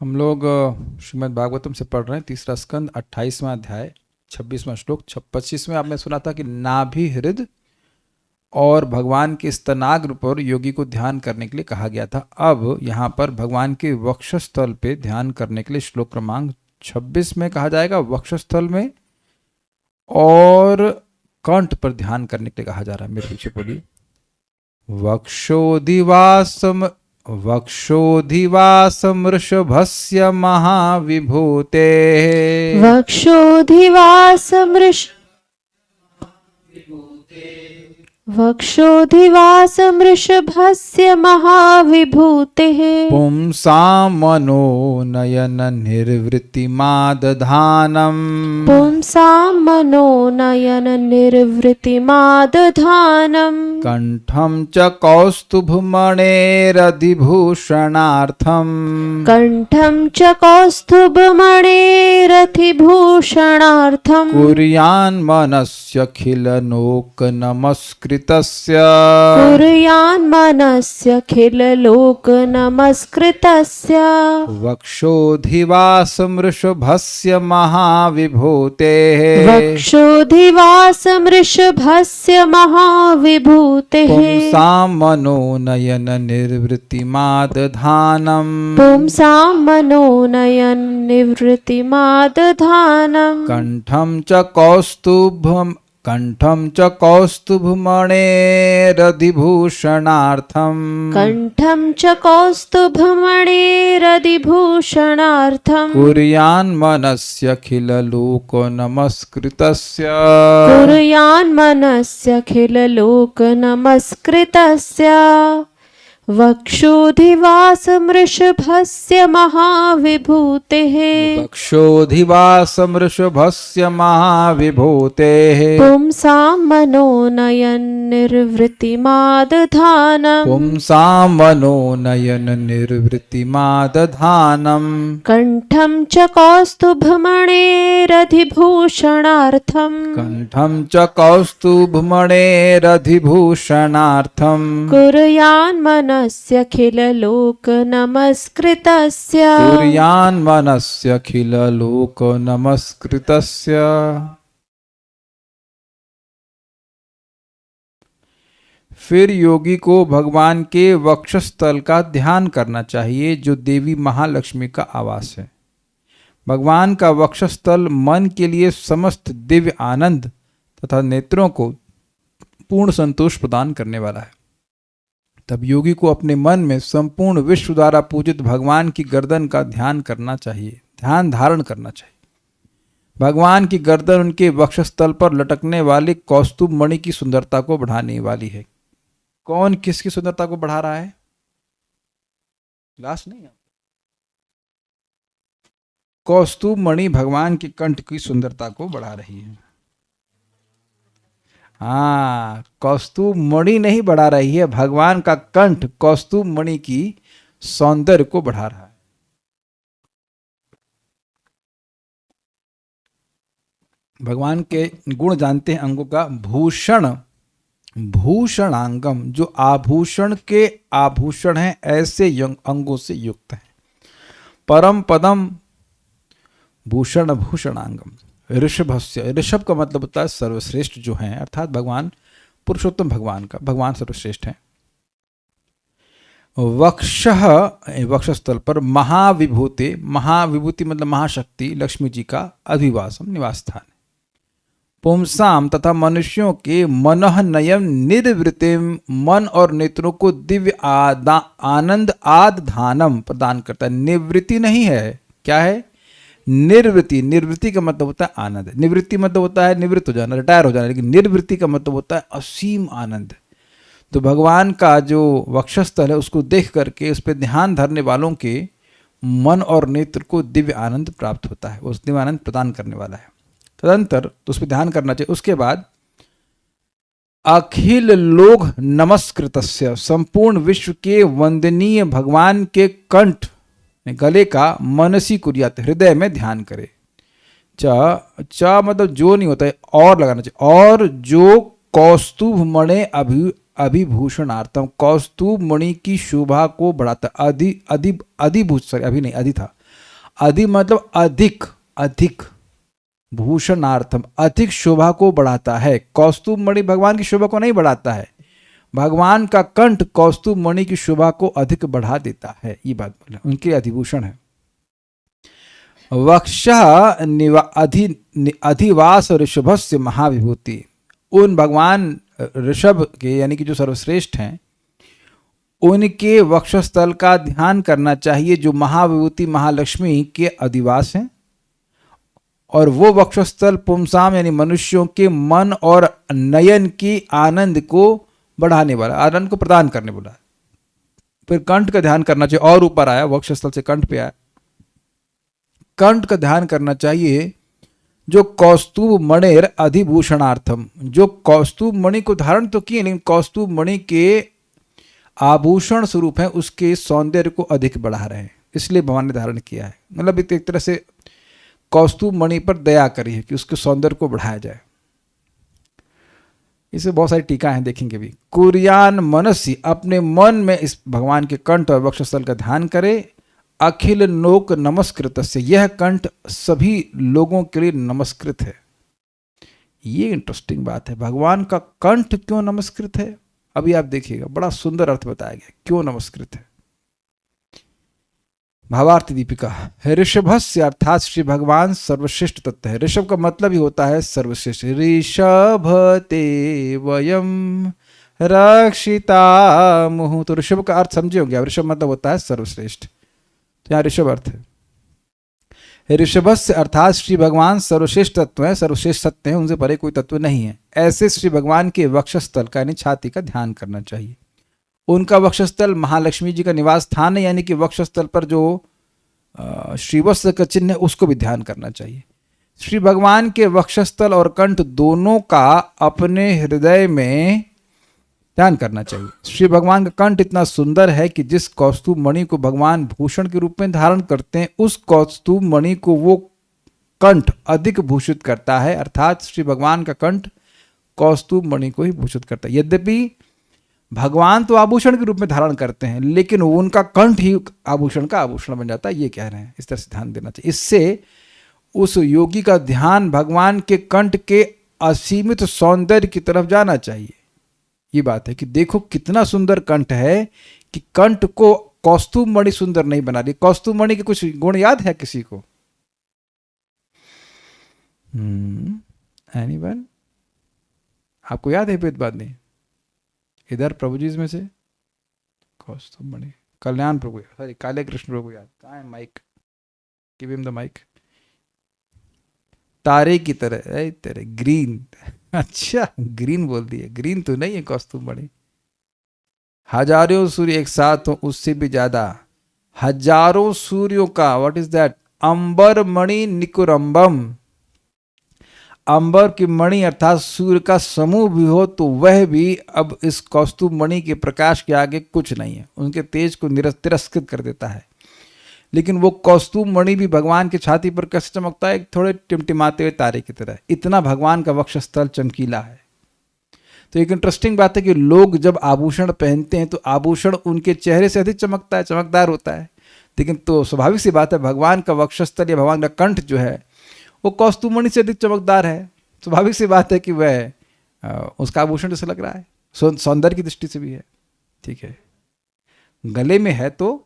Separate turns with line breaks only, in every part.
हम लोग श्रीमद् भागवतम से पढ़ रहे हैं। तीसरा स्कंद 28वां अध्याय 26वां श्लोक। 25 में आपने सुना था कि नाभि हृदय और भगवान के स्तनाग्र पर योगी को ध्यान करने के लिए कहा गया था। अब यहाँ पर भगवान के वक्षस्थल पे ध्यान करने के लिए श्लोक क्रमांक 26 में कहा जाएगा वक्षस्थल में, और कंठ पर ध्यान करने के लिए कहा जा रहा है। मेरे पीछे बोलिए। वक्षोधिवासम वृषभस्य महाविभूते।
वक्षोधिवासमृषभस्य महाविभूतेः
पुंसां मनोनयन निर्वृत्तिमादधानम्।
पुंसां मनोनयन निर्वृत्तिमादधानम्।
कंठं च कौस्तुभमणेरधिभूषणार्थम्।
कंठं च कौस्तुभमणेरधिभूषणार्थम्।
कुर्यान्मनस्यखिललोकनमस्कृतस्य।
कुर्यान्मनस्यखिललोकनमस्कृतस्य
वक्षोधिवासमृषभस्य महाविभूतेः।
वक्षोधिवासमृषभस्य महाविभूतेः
पुंसां मनोनयन निर्वृत्तिमादधानम्।
पुंसां मनोनयन निवृत्तिमादधानम्।
कंठं च कौस्तुभमणेरधिभूषणार्थम्।
कंठं च कौस्तुभमणेरधिभूषणार्थम्।
कुर्यान्मनस्यखिललोकनमस्कृतस्य।
कुर्यान्मनस्यखिललोकनमस्कृतस्य वक्षोधिवासमृषभस्य महाविभूतेः।
वक्षोधिवासमृषभस्य महाविभूतेः
पुंसां मनोनयन निर्वृत्तिमादधानम्।
पुंसां मनोनयन निर्वृत्तिमादधानम्।
कंठं च कौस्तुभमणेरधिभूषणार्थम्।
कंठं च कौस्तुभमणेरधिभूषणार्थम्।
कुर्यान्मनस्यखिललोकनमस्कृतस्य
कुर्यान्मनस्यखिललोकनमस्कृतस्य। फिर योगी को भगवान के वक्षस्थल का ध्यान करना चाहिए, जो देवी महालक्ष्मी का आवास है। भगवान का वक्षस्थल मन के लिए समस्त दिव्य आनंद तथा नेत्रों को पूर्ण संतोष प्रदान करने वाला है। तब योगी को अपने मन में संपूर्ण विश्व द्वारा पूजित भगवान की गर्दन का ध्यान करना चाहिए, ध्यान धारण करना चाहिए। भगवान की गर्दन उनके वक्षस्थल पर लटकने वाली कौस्तुभ मणि की सुंदरता को बढ़ाने वाली है। कौन किसकी सुंदरता को बढ़ा रहा है? लास्ट नहीं है। कौस्तुभ मणि भगवान के कंठ की सुंदरता को बढ़ा रही है। हाँ, कौस्तुभ मणि नहीं बढ़ा रही है, भगवान का कंठ कौस्तुभ मणि की सौंदर्य को बढ़ा रहा है। भगवान के गुण जानते हैं अंगों का। भूषणांगम, जो आभूषण के आभूषण हैं, ऐसे अंगों से युक्त है। परम पदम भूषण भूषणांगम। ऋषभस्य, ऋषभ का मतलब होता है सर्वश्रेष्ठ जो हैं, अर्थात भगवान पुरुषोत्तम भगवान का, भगवान सर्वश्रेष्ठ हैं। वक्षस्थल पर महाविभूति, महाविभूति मतलब महाशक्ति लक्ष्मी जी का अधिवासम निवास स्थान है। पुंसाम तथा मनुष्यों के मनः नयन निर्वृत्तिम, मन और नेत्रों को दिव्य आनंद आदधानम प्रदान करता है। निवृत्ति नहीं है, क्या है? निर्वृत्ति। निर्वृत्ति का मतलब होता है आनंद। निवृत्ति मतलब होता है निवृत्त हो जाना, रिटायर हो जाना, लेकिन निर्वृत्ति का मतलब होता है असीम आनंद। तो भगवान का जो वक्षस्थल है उसको देख करके उस पर ध्यान धरने वालों के मन और नेत्र को दिव्य आनंद प्राप्त होता है, उस दिव्य आनंद प्रदान करने वाला है। तदंतर तो उस पर ध्यान करना चाहिए। उसके बाद अखिल लोक नमस्कृतस्य, संपूर्ण विश्व के वंदनीय भगवान के कंठ गले का मनसी कुर्यात, हृदय में ध्यान करे। च मतलब जो नहीं होता है, और लगाना चाहिए। और जो कौस्तुभ मणि अभिभूषणार्थम, कौस्तुभ मणि की शोभा को बढ़ाता। अभी नहीं, अधि था। अधि मतलब अधिक, अधिक, भूषणार्थम अधिक शोभा को बढ़ाता है। कौस्तुभ मणि भगवान की शोभा को नहीं बढ़ाता है, भगवान का कंठ कौस्तुभ मणि की शोभा को अधिक बढ़ा देता है, ये बात बोले, उनके अधिभूषण है। वक्षः अधिवास ऋषभस्य महाविभूति, उन भगवान ऋषभ के यानी कि जो सर्वश्रेष्ठ हैं उनके वक्षस्थल का ध्यान करना चाहिए, जो महाविभूति महालक्ष्मी के अधिवास हैं। और वो वक्षस्थल पुंसाम यानी मनुष्यों के मन और नयन की आनंद को बढ़ाने वाला, आनंद को प्रदान करने वाला। फिर कंठ का ध्यान करना चाहिए, और ऊपर आया, वक्षस्थल से कंठ पे आया। कंठ का ध्यान करना चाहिए, जो कौस्तुभ मणिर अधिभूषणार्थम, जो कौस्तुभ मणि को धारण तो किए लेकिन कौस्तुभ मणि के आभूषण स्वरूप है, उसके सौंदर्य को अधिक बढ़ा रहे हैं, इसलिए भगवान ने धारण किया है। मतलब एक तरह से कौस्तुभ मणि पर दया करी है कि उसके सौंदर्य को बढ़ाया जाए। इसे बहुत सारी टीका हैं, देखेंगे भी। कुर्यान मनसी, अपने मन में इस भगवान के कंठ और वक्षस्थल का ध्यान करे। अखिल लोक नमस्कृत से, यह कंठ सभी लोगों के लिए नमस्कृत है। ये इंटरेस्टिंग बात है, भगवान का कंठ क्यों नमस्कृत है, अभी आप देखिएगा, बड़ा सुंदर अर्थ बताया गया क्यों नमस्कृत है। भावार्थ दीपिका, ऋषभस्य अर्थात श्री भगवान सर्वश्रेष्ठ तत्व है। ऋषभ का मतलब ही होता है सर्वश्रेष्ठ। ऋषभ ते वयम रक्षिता मुहु, तो ऋषभ का अर्थ समझे होंगे, ऋषभ मतलब होता है सर्वश्रेष्ठ, तो यहाँ ऋषभ अर्थ है। ऋषभस्य अर्थात श्री भगवान सर्वश्रेष्ठ तत्व है, सर्वश्रेष्ठ सत्य है, उनसे परे कोई तत्व नहीं है। ऐसे श्री भगवान के वक्षस्थल का यानी छाती का ध्यान करना चाहिए। उनका वक्षस्थल महालक्ष्मी जी का निवास स्थान है, यानी कि वक्षस्थल पर जो श्रीवत्स का चिन्ह है उसको भी ध्यान करना चाहिए। श्री भगवान के वक्षस्थल और कंठ दोनों का अपने हृदय में ध्यान करना चाहिए। श्री भगवान का कंठ इतना सुंदर है कि जिस कौस्तुभ मणि को भगवान भूषण के रूप में धारण करते हैं, उस कौस्तुभ मणि को वो कंठ अधिक भूषित करता है, अर्थात श्री भगवान का कंठ कौस्तुभ मणि को ही भूषित करता है। यद्यपि भगवान तो आभूषण के रूप में धारण करते हैं, लेकिन उनका कंठ ही आभूषण का आभूषण बन जाता है, ये कह रहे हैं। इस तरह से ध्यान देना चाहिए। इससे उस योगी का ध्यान भगवान के कंठ के असीमित सौंदर्य की तरफ जाना चाहिए। ये बात है कि देखो कितना सुंदर कंठ है, कि कंठ को कौस्तुभ मणि सुंदर नहीं बना रही। कौस्तुभ मणि के कुछ गुण याद है किसी को? एनीवन? आपको याद है वेदवादी? इधर प्रभु जी में से कौस्तुभ मणि, कल्याण प्रभु, सॉरी काले कृष्ण प्रभु याद, कहाँ है mic? Give him the mic. तारे की तरह, तेरे ग्रीन, अच्छा ग्रीन बोल दिए, ग्रीन तो नहीं है कौस्तुभ मणि। हजारों सूर्य एक साथ हो, उससे भी ज्यादा, हजारों सूर्यों का, व्हाट इज दैट? अंबर मणि निकुरंबम, अंबर की मणि अर्थात सूर्य का समूह भी हो तो वह भी अब इस कौस्तुभ मणि के प्रकाश के आगे कुछ नहीं है, उनके तेज को तिरस्कृत कर देता है। लेकिन वो कौस्तुभ मणि भी भगवान की छाती पर कैसे चमकता है? थोड़े टिमटिमाते हुए तारे की तरह, इतना भगवान का वक्षस्थल चमकीला है। तो एक इंटरेस्टिंग बात है कि लोग जब आभूषण पहनते हैं तो आभूषण उनके चेहरे से अधिक चमकता है, चमकदार होता है। लेकिन तो स्वाभाविक सी बात है, भगवान का वक्षस्थल या भगवान का कंठ जो है वो कौस्तुभ मणि से अधिक चमकदार है। स्वाभाविक सी बात है कि वह उसका आभूषण जैसा लग रहा है, सौंदर्य की दृष्टि से भी है। ठीक है, गले में है तो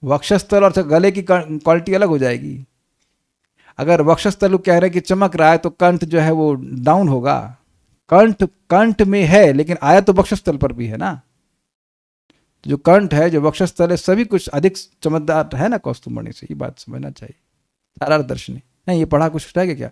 वक्षस्थल और गले की क्वालिटी अलग हो जाएगी। अगर वक्षस्थल कह रहे हैं कि चमक रहा है तो कंठ जो है वो डाउन होगा। कंठ में है लेकिन आया तो वक्षस्थल पर भी है ना। जो कंठ है, जो वक्षस्थल है, सभी कुछ अधिक चमकदार है ना कौस्तुभ मणि से। ये बात समझना चाहिए। सारा दर्शनी नहीं, ये पढ़ा कुछ रहेगा क्या?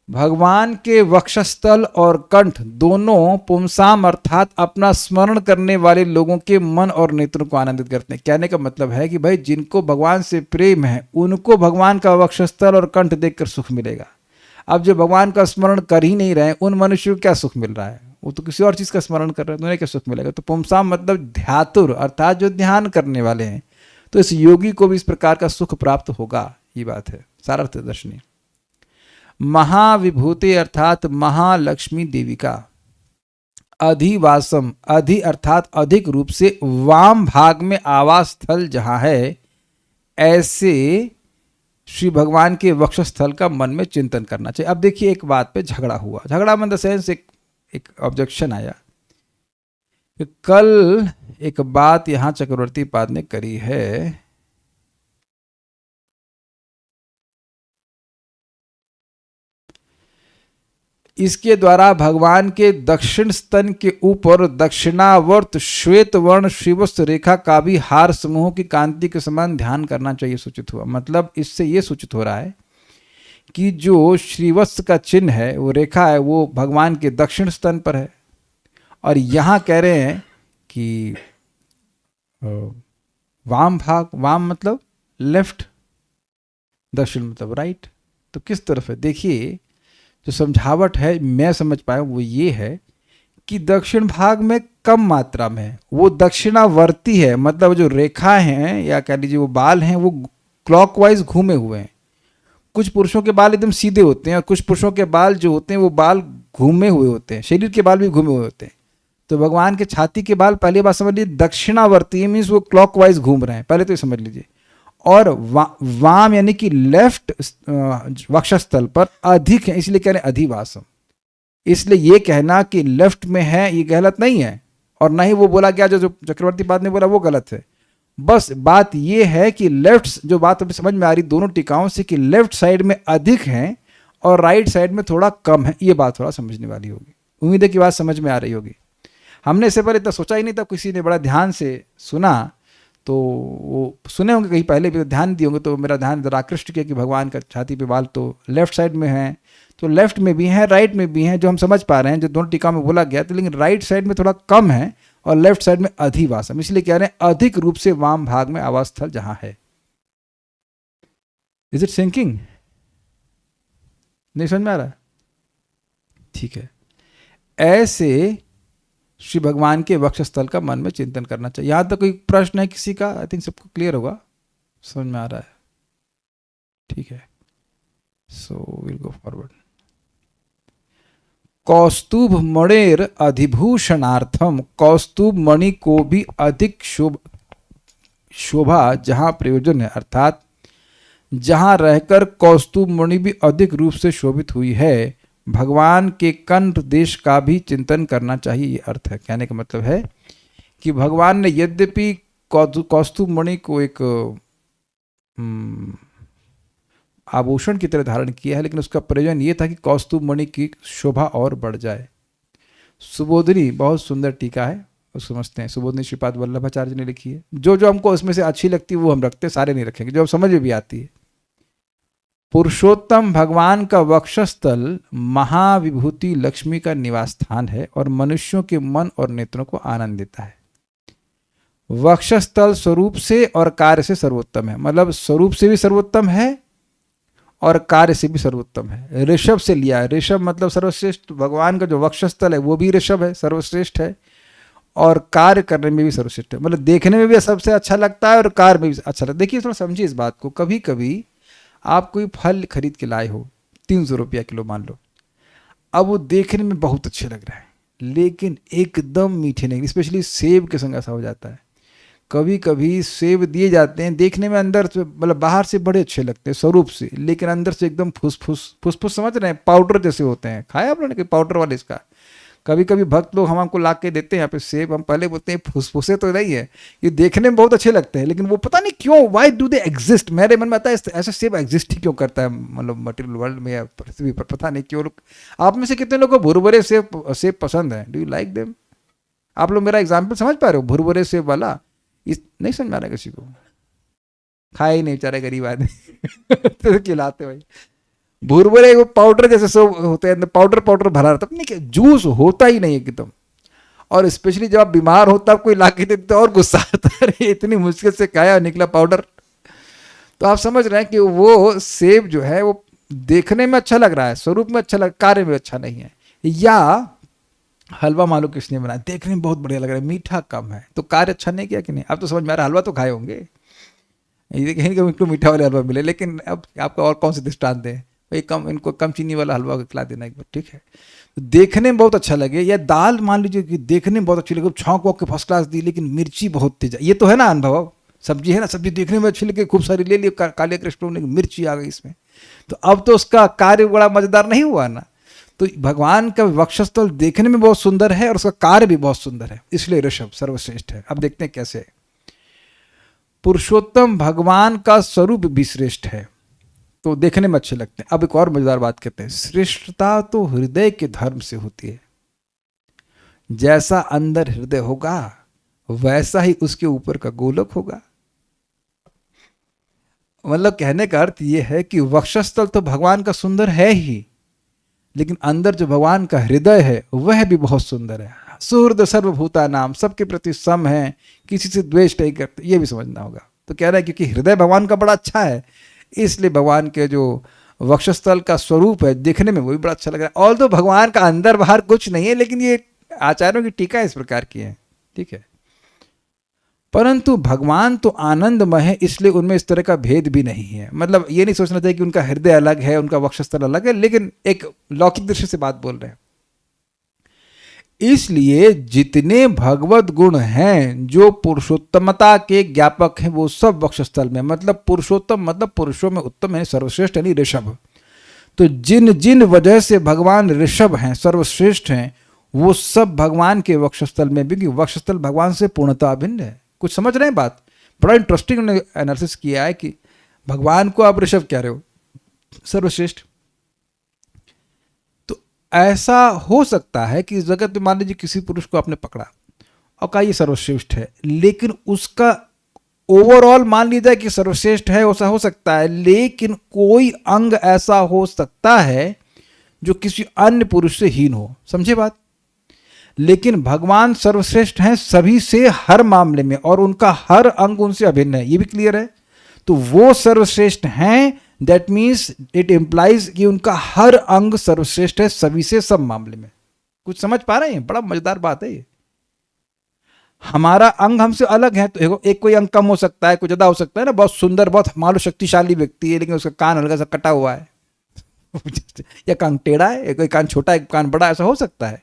भगवान के वक्षस्थल और कंठ दोनों पुंसाम अर्थात अपना स्मरण करने वाले लोगों के मन और नेत्रों को आनंदित करते हैं। कहने का मतलब है कि भाई जिनको भगवान से प्रेम है उनको भगवान का वक्षस्थल और कंठ देखकर सुख मिलेगा। अब जो भगवान का स्मरण कर ही नहीं रहे उन मनुष्यों को क्या सुख मिल रहा है? वो तो किसी और चीज का स्मरण कर रहे हैं, तो उन्हें क्या सुख मिलेगा? तो पुंसाम मतलब ध्यातुर अर्थात जो ध्यान करने वाले हैं। तो इस योगी को भी इस प्रकार का सुख प्राप्त होगा, ये बात है। सारार्थ दर्शनी। महाविभूति अर्थात महालक्ष्मी देवी का अधिवासम, अधि अर्थात अधिक रूप से, वाम भाग में आवास स्थल जहां है, ऐसे श्री भगवान के वक्षस्थल का मन में चिंतन करना चाहिए। अब देखिए एक बात पे झगड़ा हुआ, झगड़ा इन द सेंस एक ऑब्जेक्शन आया कि कल एक बात यहां चक्रवर्ती पाद ने करी है, इसके द्वारा भगवान के दक्षिण स्तन के ऊपर दक्षिणावर्त श्वेत वर्ण श्रीवत्स रेखा का भी हार समूहों की कांति के समान ध्यान करना चाहिए सूचित हुआ। मतलब इससे यह सूचित हो रहा है कि जो श्रीवत्स का चिन्ह है, वो रेखा है, वो भगवान के दक्षिण स्तन पर है। और यहाँ कह रहे हैं कि वाम भाग, वाम मतलब लेफ्ट, दक्षिण मतलब राइट। तो किस तरफ है? देखिए जो समझावट है मैं समझ पाया वो ये है कि दक्षिण भाग में कम मात्रा में है, वो दक्षिणावर्ती है। मतलब जो रेखा हैं या कह लीजिए वो बाल हैं वो क्लॉकवाइज घूमे हुए हैं। कुछ पुरुषों के बाल एकदम सीधे होते हैं और कुछ पुरुषों के बाल जो होते हैं वो बाल घूमे हुए होते हैं, शरीर के बाल भी घूमे हुए होते हैं। तो भगवान के छाती के बाल पहली बात समझ लीजिए दक्षिणावर्ती मीन्स वो क्लॉकवाइज घूम रहे हैं, पहले तो ये समझ लीजिए। और वाम यानी कि लेफ्ट वक्षस्थल पर अधिक है, इसलिए कह रहे हैं अधिवासम। इसलिए ये कहना कि लेफ्ट में है ये गलत नहीं है, और ना ही वो बोला गया जो चक्रवर्ती पाद ने बोला वो गलत है। बस बात ये है कि लेफ्ट, जो बात अभी समझ में आ रही दोनों टीकाओं से कि लेफ्ट साइड में अधिक है और राइट साइड में थोड़ा कम है, ये बात थोड़ा समझने वाली होगी। उम्मीद है कि बात समझ में आ रही होगी। हमने इससे पहले इतना सोचा ही नहीं था, किसी ने बड़ा ध्यान से सुना तो वो सुने होंगे कहीं पहले भी, ध्यान दिए होंगे। तो मेरा ध्यान जरा आकृष्ट किया कि भगवान का छाती पे बाल तो लेफ्ट साइड में है, तो लेफ्ट में भी है राइट में भी है, जो हम समझ पा रहे हैं जो दोनों टीका में बोला गया। तो लेकिन राइट साइड में थोड़ा कम है और लेफ्ट साइड में अधिवासम, इसलिए कह रहे हैं अधिक रूप से वाम भाग में आवास स्थल जहां है। Is it sinking? नहीं समझ में आ रहा? ठीक है। ऐसे श्री भगवान के वक्षस्थल का मन में चिंतन करना चाहिए। यहां तक कोई प्रश्न है किसी का? आई थिंक सबको क्लियर होगा, समझ में आ रहा है। ठीक है, सो विल गो फॉरवर्ड। कौस्तुभ मणेर अधिभूषणार्थम, कौस्तुभ मणि को भी अधिक शोभा जहां प्रयोजन है, अर्थात जहां रहकर कौस्तुभ मणि भी अधिक रूप से शोभित हुई है, भगवान के कंठ देश का भी चिंतन करना चाहिए। ये अर्थ है। कहने का मतलब है कि भगवान ने यद्यपि कौस्तुभ मणि को एक आभूषण की तरह धारण किया है, लेकिन उसका प्रयोजन ये था कि कौस्तुभ मणि की शोभा और बढ़ जाए। सुबोधिनी बहुत सुंदर टीका है, उसको समझते हैं। सुबोधिनी श्रीपाद वल्लभाचार्य ने लिखी है। जो जो हमको उसमें से अच्छी लगती है वो हम रखते हैं, सारे नहीं रखेंगे, जो हम समझ में भी आती है। पुरुषोत्तम भगवान का वक्षस्थल महाविभूति लक्ष्मी का निवास स्थान है और मनुष्यों के मन और नेत्रों को आनंद देता है। वक्षस्थल स्वरूप से और कार्य से सर्वोत्तम है, मतलब स्वरूप से भी सर्वोत्तम है और कार्य से भी सर्वोत्तम है। ऋषभ से लिया है, ऋषभ मतलब सर्वश्रेष्ठ। भगवान का जो वक्षस्थल है वो भी ऋषभ है, सर्वश्रेष्ठ है, और कार्य करने में भी सर्वश्रेष्ठ है। मतलब देखने में भी सबसे अच्छा लगता है और कार्य में भी अच्छा लगता है। देखिए थोड़ा समझिए इस बात को। कभी कभी आप कोई फल खरीद के लाए हो, 300 रुपया किलो मान लो, अब वो देखने में बहुत अच्छे लग रहा है लेकिन एकदम मीठे नहीं। स्पेशली सेब के संग ऐसा हो जाता है। कभी कभी सेब दिए जाते हैं देखने में अंदर से, मतलब बाहर से बड़े अच्छे लगते हैं स्वरूप से, लेकिन अंदर से एकदम फुसफुस समझ रहे हैं, पाउडर जैसे होते हैं। खाया आप लोगों ने पाउडर वाले इसका? कभी कभी भक्त लोग हमको ला के देते हैं यहाँ पे सेब, हम पहले बोलते हैं फुसफुसे तो नहीं है, ये देखने में बहुत अच्छे लगते हैं, लेकिन वो पता नहीं क्यों, वाई डू दे एग्जिस्ट। मेरे मन में आता है ऐसा सेब एग्जिस्ट ही क्यों करता है, मतलब मटेरियल वर्ल्ड में या पृथ्वी पर, पता नहीं क्यों। आप में से कितने लोगों को भुरभुरे सेब पसंद है? Do you like them? आप लोग मेरा एग्जाम्पल समझ पा रहे हो? भुरभुरे सेब वाला नहीं समझ में आ रहा किसी को? खाए ही नहीं बेचारे गरीब आदमी तो खिलाते भाई। भुरभुरे वो पाउडर जैसे सब होते हैं, पाउडर भरा रहता नहीं, जूस होता ही नहीं एकदम। और स्पेशली जब आप बीमार होता कोई ला के देते और गुस्सा आता है, इतनी मुश्किल से खाया निकला पाउडर। तो आप समझ रहे हैं कि वो सेब जो है वो देखने में अच्छा लग रहा है, स्वरूप में अच्छा लग, कार्य में अच्छा नहीं है। या हलवा मालूम किसने बनाया, देखने में बहुत बढ़िया लग रहा है, मीठा कम है, तो कार्य अच्छा नहीं किया कि नहीं? अब तो समझ में आ रहा, हलवा तो खाए होंगे, ये कहीं मीठा वाले हलवा मिले, लेकिन अब आपका और कौन से दृष्टांत दें? भाई कम, इनको कम चीनी वाला हलवा खिला देना एक बार, ठीक है। तो देखने में बहुत अच्छा लगे, या दाल मान लीजिए कि देखने में बहुत अच्छी लगे, छौंक वौंक के फर्स्ट क्लास दी, लेकिन मिर्ची बहुत तेज, ये तो है ना अनुभव। सब्जी है ना, सब्जी देखने में अच्छी लगे, खूब सारी ले ली, काले कृष्ण ने मिर्ची आ गई इसमें, तो अब तो उसका कार्य बड़ा मजेदार नहीं हुआ ना। तो भगवान का वक्षस्थल देखने में बहुत सुंदर है और उसका कार्य भी बहुत सुंदर है, इसलिए ऋषभ सर्वश्रेष्ठ है। अब देखते हैं कैसे। पुरुषोत्तम भगवान का स्वरूप भी श्रेष्ठ है, तो देखने में अच्छे लगते हैं। अब एक और मजेदार बात कहते हैं, श्रेष्ठता तो हृदय के धर्म से होती है। जैसा अंदर हृदय होगा वैसा ही उसके ऊपर का गोलक होगा। मतलब कहने का अर्थ यह है कि वक्षस्थल तो भगवान का सुंदर है ही, लेकिन अंदर जो भगवान का हृदय है वह भी बहुत सुंदर है। सुहृद सर्वभूता नाम, सबके प्रति सम है, किसी से द्वेष नहीं करते, ये भी समझना होगा। तो कह रहा है क्योंकि हृदय भगवान का बड़ा अच्छा है, इसलिए भगवान के जो वक्षस्थल का स्वरूप है देखने में वो भी बड़ा अच्छा लग रहा है। ऑल्दो भगवान का अंदर बाहर कुछ नहीं है, लेकिन ये आचार्यों की टीका इस प्रकार की है, ठीक है। परंतु भगवान तो आनंदमय है, इसलिए उनमें इस तरह का भेद भी नहीं है। मतलब ये नहीं सोचना चाहिए कि उनका हृदय अलग है, उनका वक्षस्थल अलग है, लेकिन एक लौकिक दृष्टि से बात बोल रहे हैं। इसलिए जितने भगवत गुण हैं जो पुरुषोत्तमता के ज्ञापक हैं वो सब वक्षस्थल में, मतलब पुरुषोत्तम मतलब पुरुषों में उत्तम है, सर्वश्रेष्ठ यानी ऋषभ। तो जिन जिन वजह से भगवान ऋषभ हैं, सर्वश्रेष्ठ हैं, वो सब भगवान के वक्षस्थल में भी, वक्षस्थल भगवान से पूर्णतः भिन्न है। कुछ समझ रहे हैं बात? बड़ा इंटरेस्टिंग उन्होंने एनालिसिस किया है कि भगवान को आप ऋषभ कह रहे हो, सर्वश्रेष्ठ। तो ऐसा हो सकता है कि इस जगत में मान लीजिए किसी पुरुष को आपने पकड़ा और कहा ये सर्वश्रेष्ठ है, लेकिन उसका ओवरऑल मान लीजिए कि सर्वश्रेष्ठ है, ऐसा हो सकता है, लेकिन कोई अंग ऐसा हो सकता है जो किसी अन्य पुरुष से हीन हो। समझे बात? लेकिन भगवान सर्वश्रेष्ठ हैं सभी से हर मामले में, और उनका हर अंग उनसे अभिन्न है, ये भी क्लियर है। तो वो सर्वश्रेष्ठ हैं, दैट मीन्स इट इंप्लाइज कि उनका हर अंग सर्वश्रेष्ठ है सभी से सब मामले में। कुछ समझ पा रहे हैं? बड़ा मजेदार बात है ये। हमारा अंग हमसे अलग है, तो एक कोई अंग कम हो सकता है, कोई ज्यादा हो सकता है ना। बहुत सुंदर, बहुत मालूम शक्तिशाली व्यक्ति है, लेकिन उसका कान हल्का सा कटा हुआ है या कान टेढ़ा है, कोई कान छोटा है, कान बड़ा, ऐसा हो सकता है।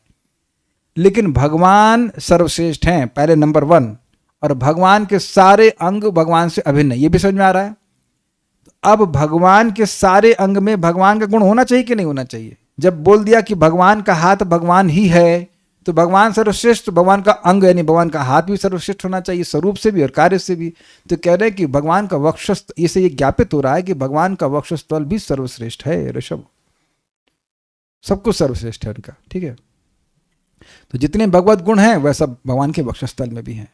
लेकिन भगवान सर्वश्रेष्ठ हैं, पहले नंबर 1, और भगवान के सारे अंग भगवान से अभिन्न है, ये भी समझ में आ रहा है। अब भगवान के सारे अंग में भगवान का गुण होना चाहिए कि नहीं होना चाहिए? जब बोल दिया कि भगवान का हाथ भगवान ही है, तो भगवान सर्वश्रेष्ठ, भगवान का अंग यानी भगवान का हाथ भी सर्वश्रेष्ठ होना चाहिए, स्वरूप से भी और कार्य से भी। तो कह रहे हैं कि भगवान का वक्षस्थल, इससे ये ज्ञापित हो रहा है कि भगवान का वक्षस्थल भी सर्वश्रेष्ठ है ऋषभ, सब कुछ सर्वश्रेष्ठ है उनका, ठीक है। तो जितने भगवत गुण हैं वह सब भगवान के वक्षस्थल में भी हैं।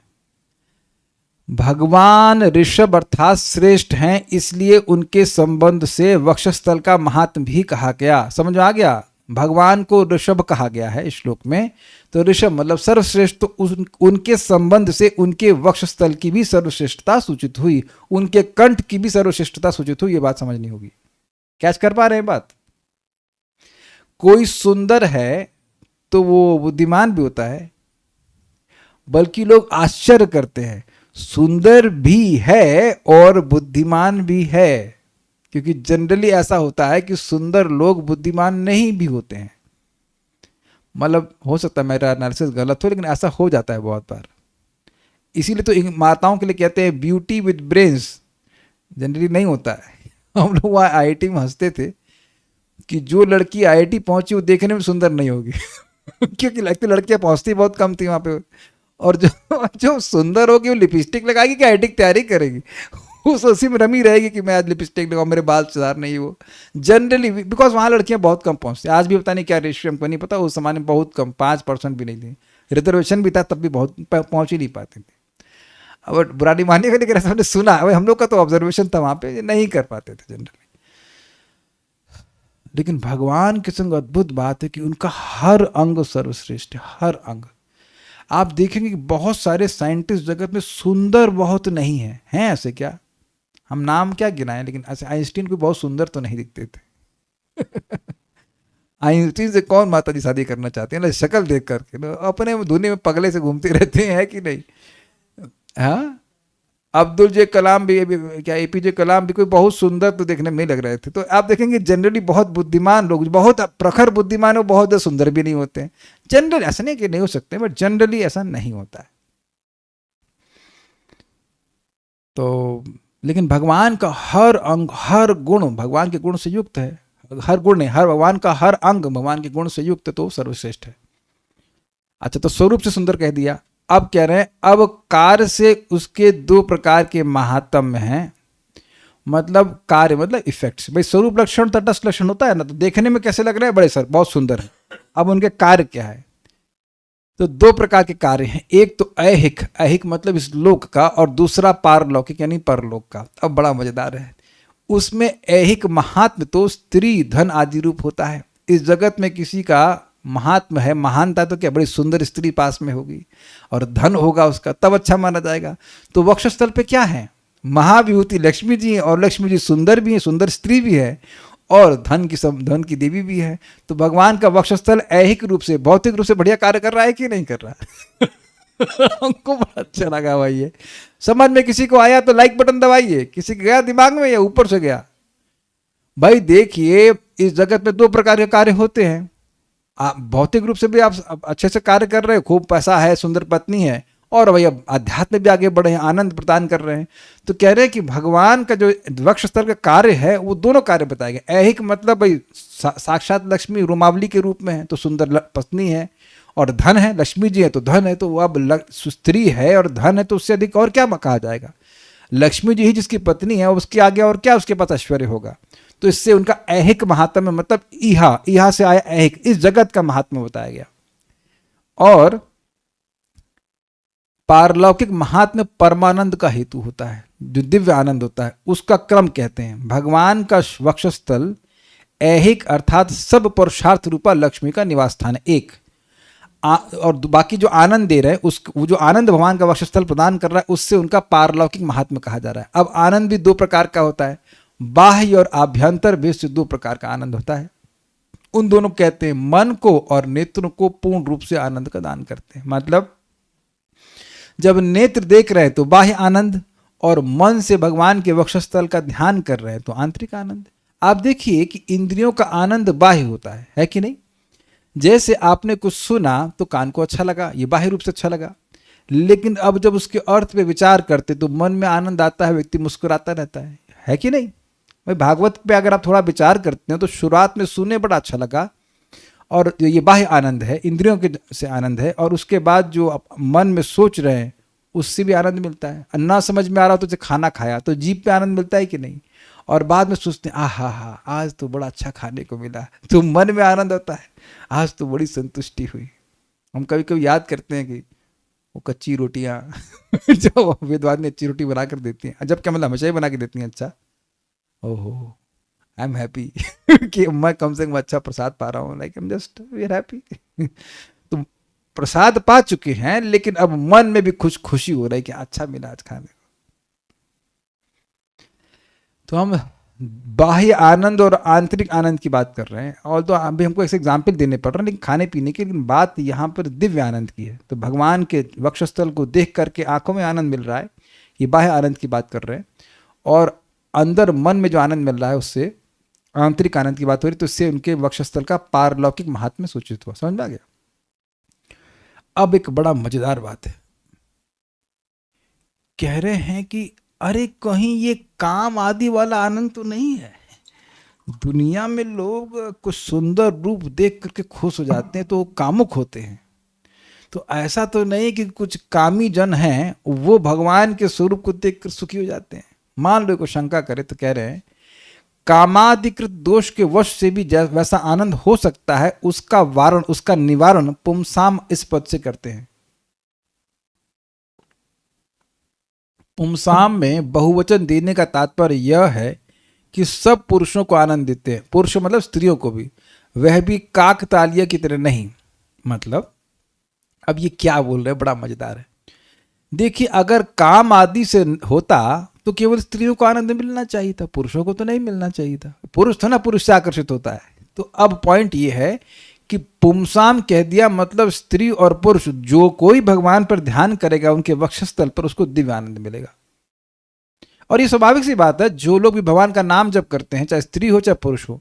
भगवान ऋषभ अर्थात श्रेष्ठ हैं, इसलिए उनके संबंध से वक्षस्थल का महात्म भी कहा गया। समझ में आ गया? भगवान को ऋषभ कहा गया है इस श्लोक में, तो ऋषभ मतलब सर्वश्रेष्ठ, तो उनके संबंध से उनके वक्षस्थल की भी सर्वश्रेष्ठता सूचित हुई, उनके कंठ की भी सर्वश्रेष्ठता सूचित हुई। ये बात समझनी होगी। कैच कर पा रहे हैं बात? कोई सुंदर है तो वो बुद्धिमान भी होता है, बल्कि लोग आश्चर्य करते हैं, सुंदर भी है और बुद्धिमान भी है, क्योंकि जनरली ऐसा होता है कि सुंदर लोग बुद्धिमान नहीं भी होते हैं। मतलब हो सकता है मेरा एनालिसिस गलत हो, लेकिन ऐसा हो जाता है बहुत बार। इसीलिए तो माताओं के लिए कहते हैं ब्यूटी विद ब्रेन्स, जनरली नहीं होता है। हम लोग वहाँ IIT में हंसते थे कि जो लड़की IIT पहुंची वो देखने में सुंदर नहीं होगी क्योंकि लगती लड़कियां पहुंचती बहुत कम थी वहाँ पे, और जो सुंदर होगी वो लिपस्टिक लगाएगी कि IIT की तैयारी करेगी, उस उसी में रमी रहेगी कि मैं आज लिपस्टिक लगाऊं, मेरे बाल सुधार नहीं। वो जनरली बिकॉज वहाँ लड़कियां बहुत कम पहुंचती। आज भी पता नहीं क्या रेशियो, हमको नहीं पता, उस समय में बहुत कम, 5% भी नहीं थी, रिजर्वेशन भी था तब भी बहुत पहुंच ही नहीं पाते थे। अब बुरा नहीं मानिएगा, लेकिन ऐसा हमने सुना, हम लोग का तो ऑब्जर्वेशन था वहाँ पे, नहीं कर पाते थे जनरली। लेकिन भगवान के संग अद्भुत बात है कि उनका हर अंग सर्वश्रेष्ठ है, हर अंग। आप देखेंगे कि बहुत सारे साइंटिस्ट जगत में सुंदर बहुत नहीं है, हैं ऐसे क्या? हम नाम क्या गिनाएं, लेकिन ऐसे आइंस्टीन को बहुत सुंदर तो नहीं दिखते थे आइंस्टीन से कौन माता जी शादी करना चाहते हैं? शक्ल देख करके अपने दुनिया में पगले से घूमते रहते हैं कि नहीं? हाँ, अब्दुल जे कलाम भी क्या एपीजे कलाम भी कोई बहुत सुंदर तो देखने में नहीं लग रहे थे। तो आप देखेंगे जनरली बहुत बुद्धिमान लोग, बहुत प्रखर बुद्धिमान हो, बहुत सुंदर भी नहीं होते हैं जनरली। ऐसा नहीं कि नहीं हो सकते, बट जनरली ऐसा नहीं होता है। तो लेकिन भगवान का हर अंग, हर गुण भगवान के गुण से युक्त है। हर गुण नहीं, हर भगवान का हर अंग भगवान के गुण से युक्त है, तो सर्वश्रेष्ठ है। अच्छा, तो स्वरूप से सुंदर कह दिया। अब कह रहे हैं अब कार्य से उसके दो प्रकार के महात्म्य हैं। मतलब कार्य मतलब इफेक्ट्स। भाई स्वरूप लक्षण तटस्थ लक्षण होता है ना, तो देखने में कैसे लग रहे हैं, बड़े सर बहुत सुंदर है। अब उनके कार्य क्या है, तो दो प्रकार के कार्य हैं। एक तो ऐहिक, ऐहिक मतलब इस लोक का, और दूसरा पारलौकिक यानी परलोक का। अब बड़ा मजेदार है, उसमें ऐहिक महात्म तो स्त्री धन आदि रूप होता है। इस जगत में किसी का महात्म है, महानता, तो क्या बड़ी सुंदर स्त्री पास में होगी और धन होगा उसका, तब अच्छा माना जाएगा। तो वक्षस्थल पे क्या है, महाविभूति लक्ष्मी जी हैं, और लक्ष्मी जी सुंदर भी हैं, सुंदर स्त्री भी है, और धन की देवी भी है। तो भगवान का वक्षस्थल ऐहिक रूप से, भौतिक रूप से बढ़िया कार्य कर रहा है कि नहीं कर रहा हमको बड़ा अच्छा लगा भाई ये समझ में। किसी को आया तो लाइक बटन दबाइए, किसी के गया दिमाग में या ऊपर से गया। भाई देखिए, इस जगत में दो प्रकार के कार्य होते हैं। आप भौतिक रूप से भी आप अच्छे से कार्य कर रहे हैं, खूब पैसा है, सुंदर पत्नी है, और भैया अध्यात्म में भी आगे बढ़े हैं, आनंद प्रदान कर रहे हैं। तो कह रहे हैं कि भगवान का जो वक्षस्थल का कार्य है वो दोनों कार्य बताए गए। ऐहिक मतलब भाई साक्षात लक्ष्मी रोमावली के रूप में है, तो सुंदर पत्नी है, और धन है, लक्ष्मी जी है तो धन है, तो अब स्त्री है और धन है, तो उससे अधिक और क्या कहा जाएगा। लक्ष्मी जी ही जिसकी पत्नी है, उसके आगे और क्या उसके पास ऐश्वर्य होगा। तो इससे उनका ऐहिक महात्म्य मतलब इहा से आया ऐहिक, इस जगत का महात्म्य बताया गया। और पारलौकिक महात्म्य परमानंद का हेतु होता है, जो दिव्य आनंद होता है, उसका क्रम कहते हैं। भगवान का वक्षस्थल ऐहिक अर्थात सब पुरुषार्थ रूपा लक्ष्मी का निवास स्थान है एक, और बाकी जो आनंद दे रहे हैं वो जो आनंद भगवान का वक्षस्थल प्रदान कर रहा है, उससे उनका पारलौकिक महात्म्य कहा जा रहा है। अब आनंद भी दो प्रकार का होता है, बाह्य और आभ्यंतर भेद से दो प्रकार का आनंद होता है। उन दोनों कहते हैं मन को और नेत्रों को पूर्ण रूप से आनंद का दान करते हैं। मतलब जब नेत्र देख रहे हैं तो बाह्य आनंद, और मन से भगवान के वक्षस्थल का ध्यान कर रहे हैं तो आंतरिक आनंद। आप देखिए कि इंद्रियों का आनंद बाह्य होता है कि नहीं। जैसे आपने कुछ सुना तो कान को अच्छा लगा, ये बाह्य रूप से अच्छा लगा, लेकिन अब जब उसके अर्थ पे विचार करते तो मन में आनंद आता है, व्यक्ति मुस्कुराता रहता है कि नहीं। भाई भागवत पे अगर आप थोड़ा विचार करते हैं तो शुरुआत में सुने बड़ा अच्छा लगा, और ये बाह्य आनंद है, इंद्रियों के से आनंद है, और उसके बाद जो आप मन में सोच रहे हैं उससे भी आनंद मिलता है। अन्ना समझ में आ रहा हो तो खाना खाया तो जीभ पे आनंद मिलता है कि नहीं, और बाद में सोचते हैं आहा आज तो बड़ा अच्छा खाने को मिला, तो मन में आनंद होता है, आज तो बड़ी संतुष्टि हुई। हम कभी कभी याद करते हैं कि वो कच्ची रोटियाँ जो वेदवाद ने अच्छी रोटी बना कर देती हैं, जब क्या मतलब हमेशा ही बना के देती हैं अच्छा, ओहो आई एम हैप्पी कि मैं कम से कम अच्छा प्रसाद पा रहा हूँ, like I am just we are happy. तो प्रसाद पा चुके हैं, लेकिन अब मन में भी खुशी हो रही है कि अच्छा मिला आज खाने को। तो हम बाह्य आनंद और आंतरिक आनंद की बात कर रहे हैं, और तो अभी हमको ऐसे एग्जाम्पल देने पड़ रहे हैं लेकिन खाने पीने की, लेकिन बात यहाँ पर दिव्य आनंद की है। तो भगवान के वक्षस्थल को देख करके आंखों में आनंद मिल रहा है, ये बाह्य आनंद की बात कर रहे हैं। और अंदर मन में जो आनंद मिल रहा है उससे आंतरिक आनंद की बात हो रही, तो इससे उनके वक्षस्थल का पारलौकिक महात्म्य सूचित हुआ। समझ में आ गया। अब एक बड़ा मजेदार बात है, कह रहे हैं कि अरे कहीं ये काम आदि वाला आनंद तो नहीं है। दुनिया में लोग कुछ सुंदर रूप देख करके खुश हो जाते हैं तो कामुक होते हैं, तो ऐसा तो नहीं कि कुछ कामी जन हैं वो भगवान के स्वरूप को देख कर सुखी हो जाते हैं। मान लो को शंका करे तो कह रहे हैं कामाधिकृत दोष के वश से भी वैसा आनंद हो सकता है, उसका वारण, उसका निवारण पुंसाम इस पद से करते हैं। पुंसाम में बहुवचन देने का तात्पर्य यह है कि सब पुरुषों को आनंद देते हैं, पुरुष मतलब स्त्रियों को भी, वह भी काकतालिया की तरह नहीं। मतलब अब ये क्या बोल रहे हैं, बड़ा मजेदार है। देखिए अगर काम आदि से होता तो केवल स्त्रियों को आनंद मिलना चाहिए था, पुरुषों को तो नहीं मिलना चाहिए था। पुरुष था ना, पुरुष से आकर्षित होता है। तो अब पॉइंट ये है कि पुंसाम कह दिया मतलब स्त्री और पुरुष जो कोई भगवान पर ध्यान करेगा उनके वक्षस्थल पर उसको दिव्य आनंद मिलेगा। और ये स्वाभाविक सी बात है, जो लोग भी भगवान का नाम जप करते हैं, चाहे स्त्री हो चाहे पुरुष हो,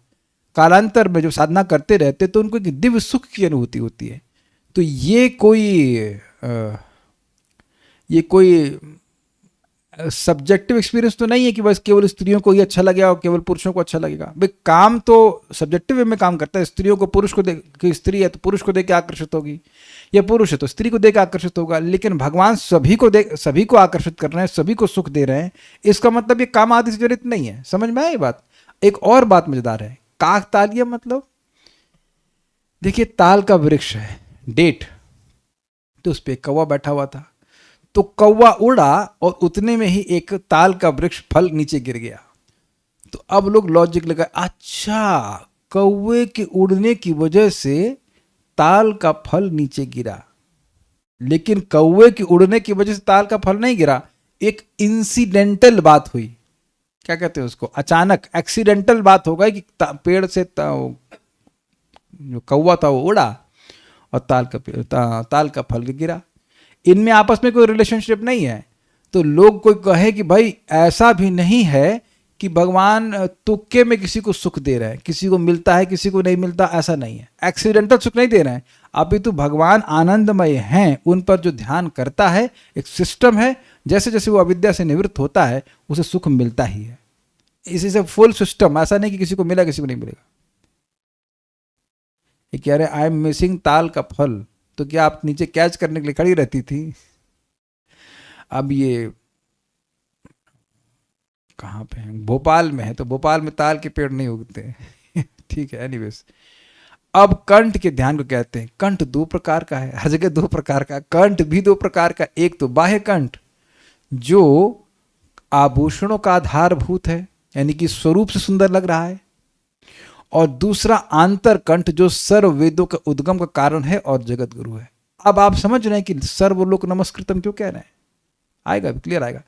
कालांतर में जो साधना करते रहते तो उनको एक दिव्य सुख की अनुभूति होती है। तो ये कोई सब्जेक्टिव एक्सपीरियंस तो नहीं है कि बस केवल स्त्रियों को ही अच्छा लगेगा और केवल पुरुषों को अच्छा लगेगा। भाई काम तो सब्जेक्टिव वे में काम करता है। स्त्रियों को पुरुष को देख कि स्त्री है तो पुरुष को देख के आकर्षित होगी, या पुरुष है तो स्त्री को देख के आकर्षित होगा, लेकिन भगवान सभी को आकर्षित कर रहे हैं, सभी को सुख दे रहे हैं। इसका मतलब ये काम आदि से जड़ित नहीं है। समझ में आई बात? एक और बात मजेदार है, काक तालिया मतलब देखिए, ताल का वृक्ष है, डेट, तो उस पर कौवा बैठा हुआ था, तो कौवा उड़ा और उतने में ही एक ताल का वृक्ष फल नीचे गिर गया। तो अब लोग लॉजिक लगा, अच्छा कौवे के उड़ने की वजह से ताल का फल नीचे गिरा, लेकिन कौवे के उड़ने की वजह से ताल का फल नहीं गिरा। एक इंसिडेंटल बात हुई, क्या कहते हैं उसको, अचानक एक्सीडेंटल बात हो गई कि पेड़ से जो कौवा था वो उड़ा और ताल का फल गिरा। इनमें आपस में कोई रिलेशनशिप नहीं है। तो लोग कोई कहे कि भाई ऐसा भी नहीं है कि भगवान तुक्के में किसी को सुख दे रहे हैं, किसी को मिलता है किसी को नहीं मिलता, ऐसा नहीं है। एक्सीडेंटल सुख नहीं दे रहे हैं, अपितु भगवान आनंदमय हैं, उन पर जो ध्यान करता है, एक सिस्टम है, जैसे जैसे वो अविद्या से निवृत्त होता है उसे सुख मिलता ही है। इसी से फुल सिस्टम, ऐसा नहीं कि किसी को मिला किसी को नहीं मिलेगा। ये कह रहे आई एम मिसिंग ताल का फल, तो क्या आप नीचे कैच करने के लिए खड़ी रहती थी? अब ये कहाँ पे है, भोपाल में है, तो भोपाल में ताल के पेड़ नहीं उगते ठीक है, एनीवेज। अब कंठ के ध्यान को कहते हैं। कंठ दो प्रकार का है, हर जगह दो प्रकार का। कंठ भी दो प्रकार का, एक तो बाह्य कंठ जो आभूषणों का आधारभूत है, यानी कि स्वरूप से सुंदर लग रहा है, और दूसरा आंतर कंठ जो सर्व वेदों के उद्गम का कारण है और जगत गुरु है। अब आप समझ रहे हैं कि सर्वलोक नमस्कृतम क्यों कह रहे हैं? आएगा, क्लियर आएगा।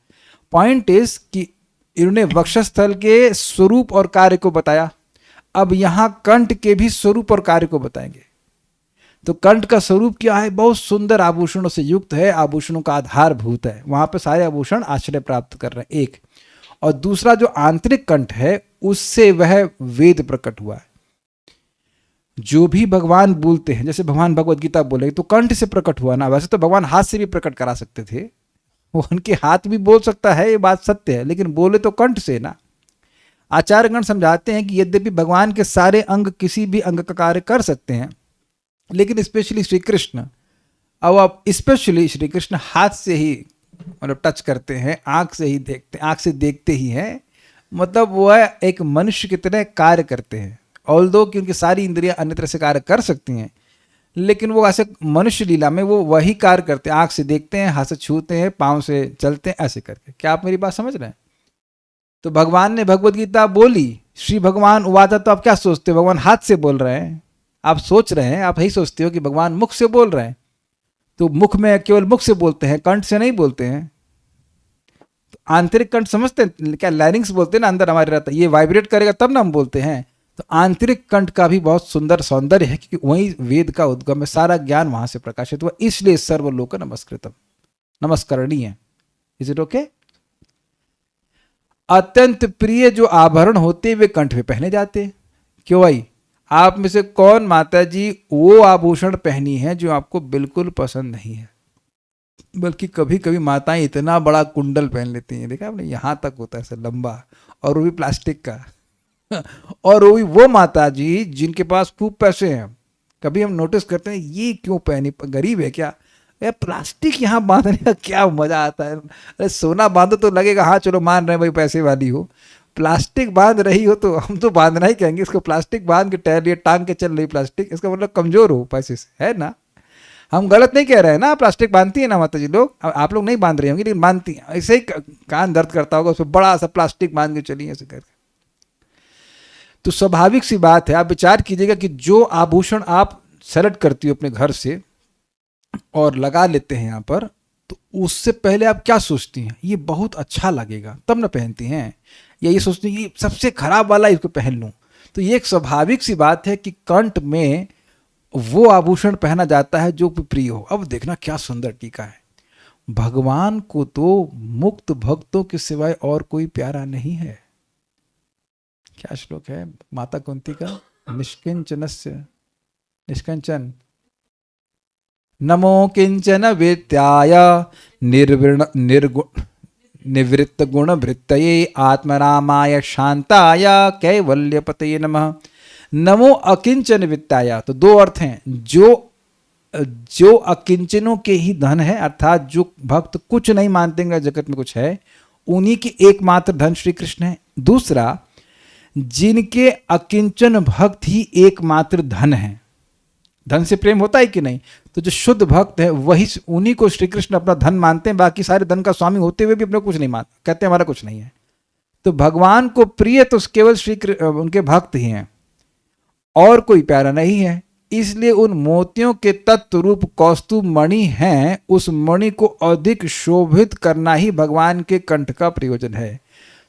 पॉइंट इज कि इन्होंने वक्षस्थल के स्वरूप और कार्य को बताया, अब यहां कंठ के भी स्वरूप और कार्य को बताएंगे। तो कंठ का स्वरूप क्या है? बहुत सुंदर आभूषणों से युक्त है, आभूषणों का आधारभूत है, वहां पर सारे आभूषण आश्रय प्राप्त कर रहे हैं, एक। और दूसरा जो आंतरिक कंठ है उससे वह वेद प्रकट हुआ है। जो भी भगवान बोलते हैं, जैसे भगवान भगवद गीता बोले तो कंठ से प्रकट हुआ ना। वैसे तो भगवान हाथ से भी प्रकट करा सकते थे, वो उनके हाथ भी बोल सकता है, ये बात सत्य है, लेकिन बोले तो कंठ से ना। आचार्यगण समझाते हैं कि यद्यपि भगवान के सारे अंग किसी भी अंग का कार्य कर सकते हैं, लेकिन स्पेशली श्री कृष्ण, अब आप स्पेशली श्री कृष्ण हाथ से ही मतलब टच करते हैं, आंख से ही देखते, आंख से देखते ही हैं, मतलब वह एक मनुष्य की तरह कार्य करते हैं। ऑल्दो कि उनकी सारी इंद्रियां अन्य तरह से कार्य कर सकती हैं, लेकिन वो ऐसे मनुष्य लीला में वो वही कार्य करते हैं, आंख से देखते हैं, हाथ से छूते हैं, पाँव से चलते हैं, ऐसे करके। क्या आप मेरी बात समझ रहे हैं? तो भगवान ने भगवद गीता बोली, श्री भगवान उवाचा, तो आप क्या सोचते हो भगवान हाथ से बोल रहे हैं? आप सोच रहे हैं, आप यही सोचते हो कि भगवान मुख से बोल रहे हैं। तो मुख में केवल मुख से बोलते हैं, कंठ से नहीं बोलते हैं। तो आंतरिक कंठ समझते हैं क्या? लैरिंग्स बोलते हैं ना, अंदर हमारे रहता है, ये वाइब्रेट करेगा तब ना हम बोलते हैं। तो आंतरिक कंठ का भी बहुत सुंदर सौंदर्य है, क्योंकि वही वेद का उद्गम है, सारा ज्ञान वहां से प्रकाशित हुआ, इसलिए सर्वलोक नमस्कृतम, नमस्करणीय है। Is it okay? अत्यंत प्रिय जो आभरण होते वे कंठ में पहने जाते। क्यों भाई? आप में से कौन माता जी वो आभूषण पहनी है जो आपको बिल्कुल पसंद नहीं है? बल्कि कभी कभी माताएं इतना बड़ा कुंडल पहन लेती हैं, देखा आपने, यहां तक होता है ऐसा लंबा, और वो भी प्लास्टिक का और वो माता जी जिनके पास खूब पैसे हैं, कभी हम नोटिस करते हैं ये क्यों पहनी, गरीब है क्या? यार प्लास्टिक यहाँ बांधने का क्या मजा आता है। अरे सोना बांधो तो लगेगा हाँ चलो मान रहे हैं भाई पैसे वाली हो, प्लास्टिक बांध रही हो तो हम तो बांधना ही कहेंगे इसको। प्लास्टिक बांध के टहल लिए, टांग के चल रही प्लास्टिक, इसका मतलब कमजोर हो पैसे से, है ना? हम गलत नहीं कह रहे हैं ना, प्लास्टिक बांधती है ना माता जी लोग, आप लोग नहीं बांध रहे होंगे लेकिन बांधती हैं। ऐसे ही कान दर्द करता होगा, उसमें बड़ा सा प्लास्टिक बांध के चलिए ऐसे करके। तो स्वाभाविक सी बात है, आप विचार कीजिएगा कि जो आभूषण आप सेलेक्ट करती हो अपने घर से और लगा लेते हैं यहाँ पर, तो उससे पहले आप क्या सोचती हैं? ये बहुत अच्छा लगेगा तब ना पहनती हैं, या ये सोचती हैं ये सबसे खराब वाला इसको पहन लूँ? तो ये एक स्वाभाविक सी बात है कि कंठ में वो आभूषण पहना जाता है जो प्रिय हो। अब देखना क्या सुंदर टीका है, भगवान को तो मुक्त भक्तों के सिवाय और कोई प्यारा नहीं है। क्या श्लोक है माता कुंती का? निष्किंचनस्य निष्कंचन नमो किंचन वित्याय निर्गुण निवृत्त गुण वृत्तये आत्मरामाय शांताय कैवल्यपतये नमः। नमो अकिंचन वित्ताय, तो दो अर्थ हैं। जो अकिंचनों के ही धन है, अर्थात जो भक्त कुछ नहीं मानते हैं जगत में कुछ है, उन्हीं की एकमात्र धन श्री कृष्ण है। दूसरा, जिनके अकिंचन भक्त ही एकमात्र धन है। धन से प्रेम होता है कि नहीं? तो जो शुद्ध भक्त है वही, उन्हीं को श्री कृष्ण अपना धन मानते हैं। बाकी सारे धन का स्वामी होते हुए भी अपने कुछ नहीं मानते, कहते हैं हमारा कुछ नहीं है। तो भगवान को प्रिय तो केवल उनके भक्त ही हैं, और कोई प्यारा नहीं है। इसलिए उन मोतियों के तत्व रूप कौस्तुभ मणि हैं, उस मणि को अधिक शोभित करना ही भगवान के कंठ का प्रयोजन है।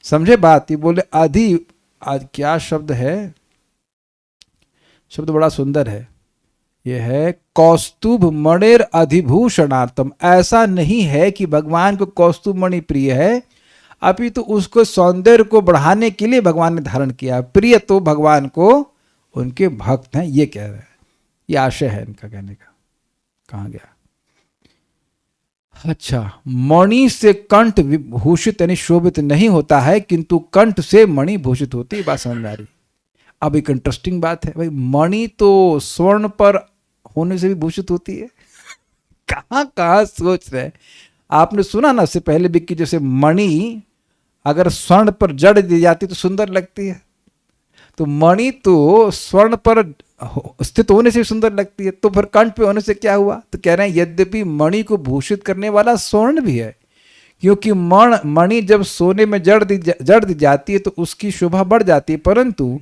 समझे बात? ये बोले आज क्या शब्द है, शब्द बड़ा सुंदर है। यह है कौस्तुभ मणिर अधिभूषणार्थम। ऐसा नहीं है कि भगवान को कौस्तुभ मणि प्रिय है, अभी तो उसको सौंदर्य को बढ़ाने के लिए भगवान ने धारण किया। प्रिय तो भगवान को उनके भक्त हैं, ये कह रहे हैं। ये आशय है इनका कहने का। कहाँ गया? अच्छा, मणि से कंठ विभूषित यानी शोभित नहीं होता है, किंतु कंठ से मणि भूषित होती है। बात समझ में आ रही? अब एक इंटरेस्टिंग बात है भाई, मणि तो स्वर्ण पर होने से भी भूषित होती है। कहाँ कहाँ सोच रहे हैं। आपने सुना ना उससे पहले भी कि जैसे मणि अगर स्वर्ण पर जड़ दी जाती तो सुंदर लगती है, तो मणि तो स्वर्ण पर स्थित होने से सुंदर लगती है, तो फिर कंठ पे होने से क्या हुआ? तो कह रहे हैं यद्यपि मणि को भूषित करने वाला स्वर्ण भी है, क्योंकि मणि जब सोने में जड़ दी जाती है तो उसकी शोभा बढ़ जाती है, परंतु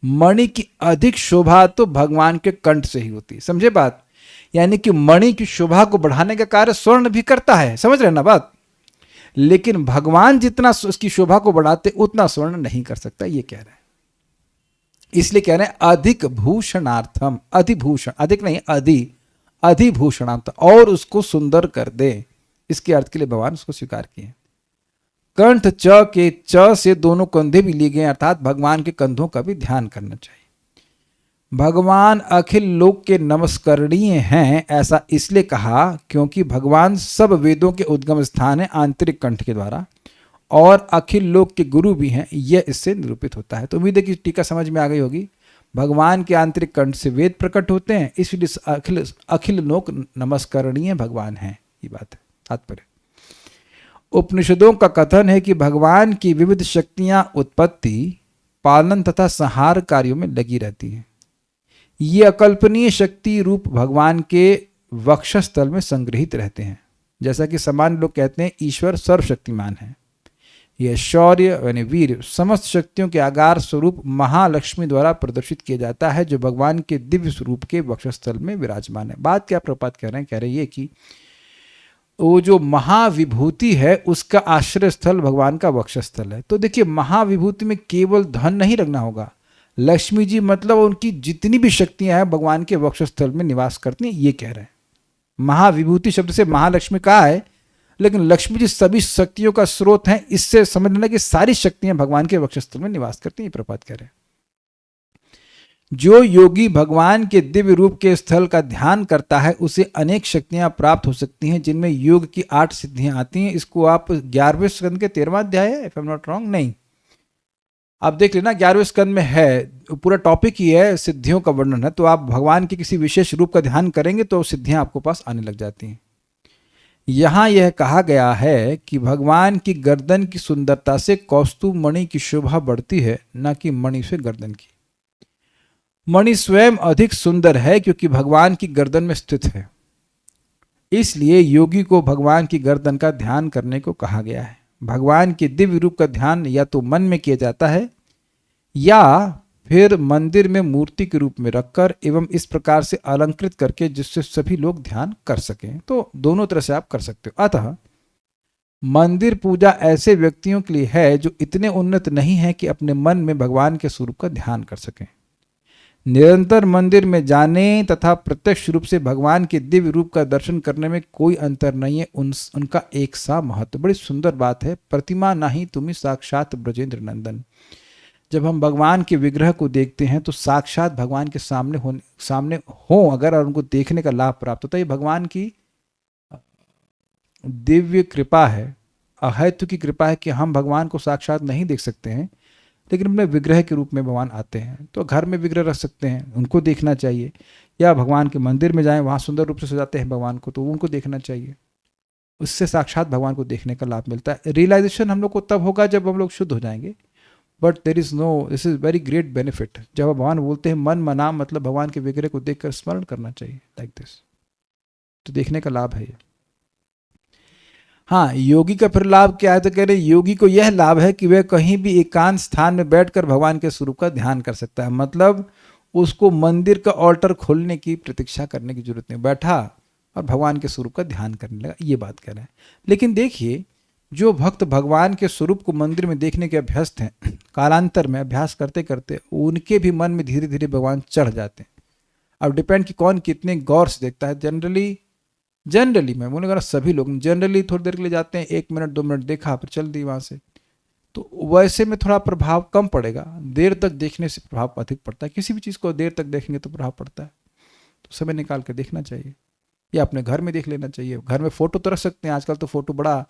मणि की अधिक शोभा तो भगवान के कंठ से ही होती है। समझे बात? यानी कि मणि की शोभा को बढ़ाने का कार्य स्वर्ण भी करता है, समझ रहे ना बात? लेकिन भगवान जितना उसकी शोभा को बढ़ाते उतना स्वर्ण नहीं कर सकता, ये कह रहे हैं। इसलिए कह रहे हैं अधिक भूषणार्थम, अधिभूषण, अधिक नहीं अधिभूषणार्थम, और उसको सुंदर कर दे, इसके अर्थ के लिए भगवान उसको स्वीकार किए। कंठ च के च से दोनों कंधे भी लिए गए, अर्थात भगवान के कंधों का भी ध्यान करना चाहिए। भगवान अखिल लोक के नमस्करणीय हैं, ऐसा इसलिए कहा क्योंकि भगवान सब वेदों के उद्गम स्थान है आंतरिक कंठ के द्वारा, और अखिल लोक के गुरु भी हैं, यह इससे निरूपित होता है। तो उम्मीद है कि टीका समझ में आ गई होगी। भगवान के आंतरिक कंठ से वेद प्रकट होते हैं, इसलिए अखिल लोक नमस्करणीय भगवान हैं, ये बात है तात्पर्य। उपनिषदों का कथन है कि भगवान की विविध शक्तियां उत्पत्ति, पालन तथा संहार कार्यों में लगी रहती हैं। ये अकल्पनीय शक्ति रूप भगवान के वक्षस्थल में संग्रहित रहते हैं। जैसा कि सामान्य लोग कहते हैं ईश्वर सर्वशक्तिमान है। यह शौर्य यानी वीर समस्त शक्तियों के आगार स्वरूप महालक्ष्मी द्वारा प्रदर्शित किया जाता है, जो भगवान के दिव्य स्वरूप के वक्षस्थल में विराजमान है। बात क्या प्रपात कह रहे हैं? कह रहे हैं कि वो जो महाविभूति है उसका आश्रय स्थल भगवान का वक्षस्थल है। तो देखिए, महाविभूति में केवल धन नहीं रखना होगा। लक्ष्मी जी मतलब उनकी जितनी भी शक्तियां हैं भगवान के वक्षस्थल में निवास करती हैं, ये कह रहे हैं। महाविभूति शब्द से महालक्ष्मी कहा है, लेकिन लक्ष्मी जी सभी शक्तियों का स्रोत हैं। इससे समझ लेना कि सारी शक्तियां भगवान के वक्षस्थल में निवास करती हैं, ये प्रपात कह रहे हैं। जो योगी भगवान के दिव्य रूप के स्थल का ध्यान करता है उसे अनेक शक्तियां प्राप्त हो सकती हैं, जिनमें योग की 8 सिद्धियां आती हैं। इसको आप 11वें स्कंद के 13वां अध्याय है, if I am not wrong, नहीं आप देख लेना, 11वें स्कंद में है। पूरा टॉपिक ही है सिद्धियों का वर्णन है। तो आप भगवान के किसी विशेष रूप का ध्यान करेंगे तो सिद्धियां आपको पास आने लग जाती हैं। यहाँ यह कहा गया है कि भगवान की गर्दन की सुंदरता से कौस्तुभ मणि की शोभा बढ़ती है, न कि मणि से गर्दन की। मणि स्वयं अधिक सुंदर है क्योंकि भगवान की गर्दन में स्थित है। इसलिए योगी को भगवान की गर्दन का ध्यान करने को कहा गया है। भगवान के दिव्य रूप का ध्यान या तो मन में किया जाता है या फिर मंदिर में मूर्ति के रूप में रखकर एवं इस प्रकार से अलंकृत करके जिससे सभी लोग ध्यान कर सकें। तो दोनों तरह से आप कर सकते हो। अतः मंदिर पूजा ऐसे व्यक्तियों के लिए है जो इतने उन्नत नहीं है कि अपने मन में भगवान के स्वरूप का ध्यान कर सकें। निरंतर मंदिर में जाने तथा प्रत्यक्ष रूप से भगवान के दिव्य रूप का दर्शन करने में कोई अंतर नहीं है, उनका एक सा महत्व। बड़ी सुंदर बात है। प्रतिमा नहीं तुम्ही साक्षात ब्रजेंद्र नंदन। जब हम भगवान के विग्रह को देखते हैं तो साक्षात भगवान के सामने हो अगर, और उनको देखने का लाभ प्राप्त होता है। ये भगवान की दिव्य कृपा है, अहैतु की कृपा है कि हम भगवान को साक्षात नहीं देख सकते हैं, लेकिन अपने विग्रह के रूप में भगवान आते हैं। तो घर में विग्रह रख सकते हैं, उनको देखना चाहिए, या भगवान के मंदिर में जाएं, वहाँ सुंदर रूप से सजाते हैं भगवान को, तो उनको देखना चाहिए। उससे साक्षात भगवान को देखने का लाभ मिलता है। रियलाइजेशन हम लोग को तब होगा जब हम लोग शुद्ध हो जाएंगे, but there is no, this is very great benefit. जब भगवान बोलते हैं मन मना, मतलब भगवान के विग्रह को देखकर स्मरण करना चाहिए, लाइक दिस। तो देखने का लाभ है ये। हाँ, योगी का फिर लाभ क्या है, तो कह रहे योगी को यह लाभ है कि वह कहीं भी एकांत स्थान में बैठकर भगवान के स्वरूप का ध्यान कर सकता है। मतलब उसको मंदिर का ऑल्टर खोलने की प्रतीक्षा करने की जरूरत नहीं, बैठा और भगवान के स्वरूप का ध्यान करने लगा, ये बात कह रहे हैं। लेकिन देखिए, जो भक्त भगवान के स्वरूप को मंदिर में देखने के अभ्यस्त हैं, कालांतर में अभ्यास करते करते उनके भी मन में धीरे धीरे भगवान चढ़ जाते हैं। अब डिपेंड कि कौन कितने गौर से देखता है। जनरली मैं बोलूँगा सभी लोग जनरली थोड़ी देर के लिए जाते हैं, 1 मिनट 2 मिनट देखा फिर चल दी वहाँ से, तो वैसे में थोड़ा प्रभाव कम पड़ेगा। देर तक देखने से प्रभाव अधिक पड़ता है। किसी भी चीज़ को देर तक देखेंगे तो प्रभाव पड़ता है। तो समय निकाल कर देखना चाहिए, या अपने घर में देख लेना चाहिए। घर में फ़ोटो तो रख सकते हैं, आजकल तो फ़ोटो बड़ा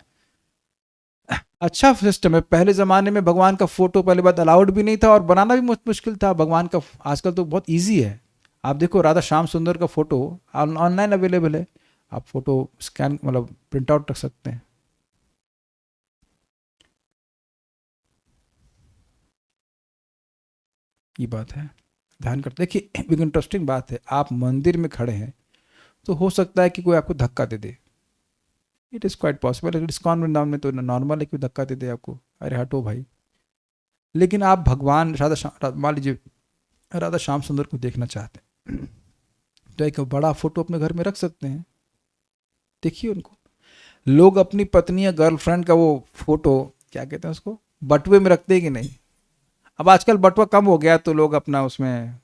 अच्छा सिस्टम है। पहले ज़माने में भगवान का फ़ोटो पहले बात अलाउड भी नहीं था, और बनाना भी मुश्किल था भगवान का। आजकल तो बहुत ईजी है। आप देखो, राधा श्याम सुंदर का फ़ोटो ऑनलाइन अवेलेबल है, आप फोटो स्कैन मतलब प्रिंट आउट रख सकते हैं। ये बात है, ध्यान करते। देखिए, एक इंटरेस्टिंग बात है, आप मंदिर में खड़े हैं तो हो सकता है कि कोई आपको धक्का दे दे। It is quite possible. ISKCON Vrindavan में तो नॉर्मल है कि धक्का दे दे आपको, अरे हटो भाई। लेकिन आप भगवान मान लीजिए राधा श्याम सुंदर को देखना चाहते हैं, तो एक बड़ा फोटो अपने घर में रख सकते हैं, देखिए उनको। लोग अपनी पत्नी या गर्लफ्रेंड का वो फोटो, क्या कहते हैं उसको, बटुए में रखते हैं कि नहीं। अब आजकल बटुआ कम हो गया, तो लोग अपना उसमें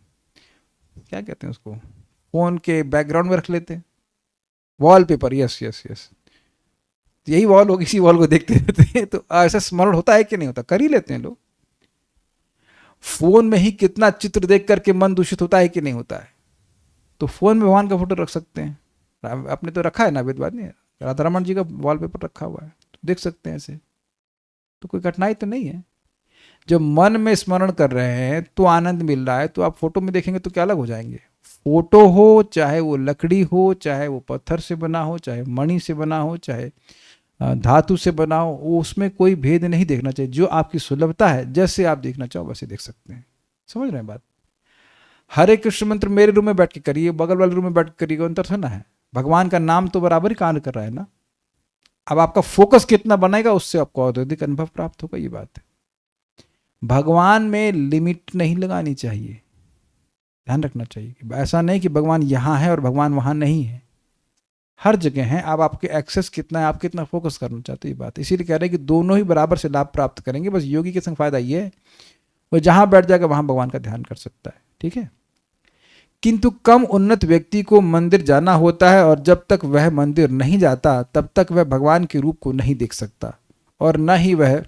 क्या कहते हैं उसको, फोन के बैकग्राउंड में रख लेते हैं, वॉलपेपर। यस यस यस, यही वॉल होगी, इसी वॉल को देखते रहते हैं। तो ऐसा स्मरण होता है कि नहीं होता, कर ही लेते हैं लोग। फोन में ही कितना चित्र देख करके मन दूषित होता है कि नहीं होता है। तो फोन में भगवान का फोटो रख सकते हैं। आपने तो रखा है ना, वेद बात नहीं, राधा रमन जी का वॉलपेपर रखा हुआ है, तो देख सकते हैं ऐसे, तो कोई कठिनाई तो नहीं है। जब मन में स्मरण कर रहे हैं तो आनंद मिल रहा है, तो आप फोटो में देखेंगे तो क्या अलग हो जाएंगे। फोटो हो चाहे वो लकड़ी हो, चाहे वो पत्थर से बना हो, चाहे मणि से बना हो, चाहे धातु से बना हो, वो उसमें कोई भेद नहीं देखना चाहिए। जो आपकी सुलभता है, जैसे आप देखना चाहो वैसे देख सकते हैं। समझ रहे हैं बात। हरे कृष्ण मंत्र मेरे रूम में बैठ के करिए, बगल वाले रूम में बैठ के करिए, अंतर थोड़ा ना है। भगवान का नाम तो बराबर ही कार्य कर रहा है ना। अब आपका फोकस कितना बनेगा, उससे आपको अधिक अनुभव प्राप्त होगा, ये बात है। भगवान में लिमिट नहीं लगानी चाहिए, ध्यान रखना चाहिए। ऐसा नहीं कि भगवान यहाँ है और भगवान वहाँ नहीं है, हर जगह है। अब आपके एक्सेस कितना है, आप कितना फोकस करना चाहते हैं, ये बात। इसीलिए कह रहे हैं कि दोनों ही बराबर से लाभ प्राप्त करेंगे। बस योगी के संग फायदा ये है, वो जहाँ बैठ जाएगा वहाँ भगवान का ध्यान कर सकता है, ठीक है। किंतु कम उन्नत व्यक्ति को मंदिर जाना होता है, और जब तक वह मंदिर नहीं जाता तब तक वह भगवान के रूप को नहीं देख सकता, और न ही वह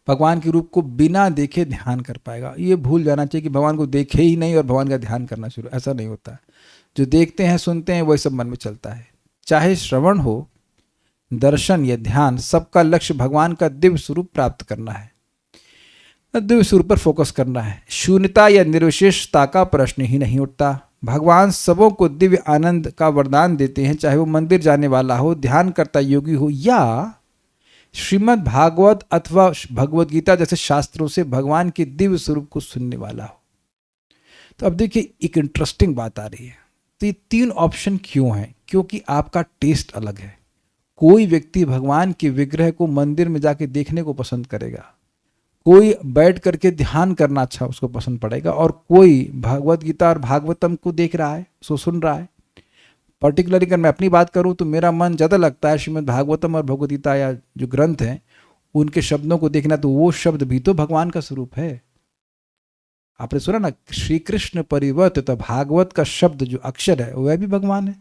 भगवान के रूप को बिना देखे ध्यान कर पाएगा। ये भूल जाना चाहिए कि भगवान को देखे ही नहीं और भगवान का ध्यान करना शुरू, ऐसा नहीं होता है। जो देखते हैं सुनते हैं वही सब मन में चलता है। चाहे श्रवण हो, दर्शन या ध्यान, सबका लक्ष्य भगवान का दिव्य स्वरूप प्राप्त करना है, दिव्य स्वरूप पर फोकस करना है। शून्यता या निर्विशेषता का प्रश्न ही नहीं उठता। भगवान सबों को दिव्य आनंद का वरदान देते हैं, चाहे वो मंदिर जाने वाला हो, ध्यान करता योगी हो, या श्रीमद् भागवत अथवा भगवद गीता जैसे शास्त्रों से भगवान के दिव्य स्वरूप को सुनने वाला हो। तो अब देखिए, एक इंटरेस्टिंग बात आ रही है। तो ये 3 ऑप्शन क्यों हैं? क्योंकि आपका टेस्ट अलग है। कोई व्यक्ति भगवान के विग्रह को मंदिर में जाके देखने को पसंद करेगा, कोई बैठ करके ध्यान करना अच्छा उसको पसंद पड़ेगा, और कोई भगवद गीता और भागवतम को देख रहा है, सो सुन रहा है। पर्टिकुलरली अगर मैं अपनी बात करूं तो मेरा मन ज़्यादा लगता है श्रीमद् भागवतम और भगवद गीता या जो ग्रंथ हैं उनके शब्दों को देखना, तो वो शब्द भी तो भगवान का स्वरूप है। आपने सुना ना, श्री कृष्ण परिवर्तित, तो भागवत का शब्द जो अक्षर है वह भी भगवान है,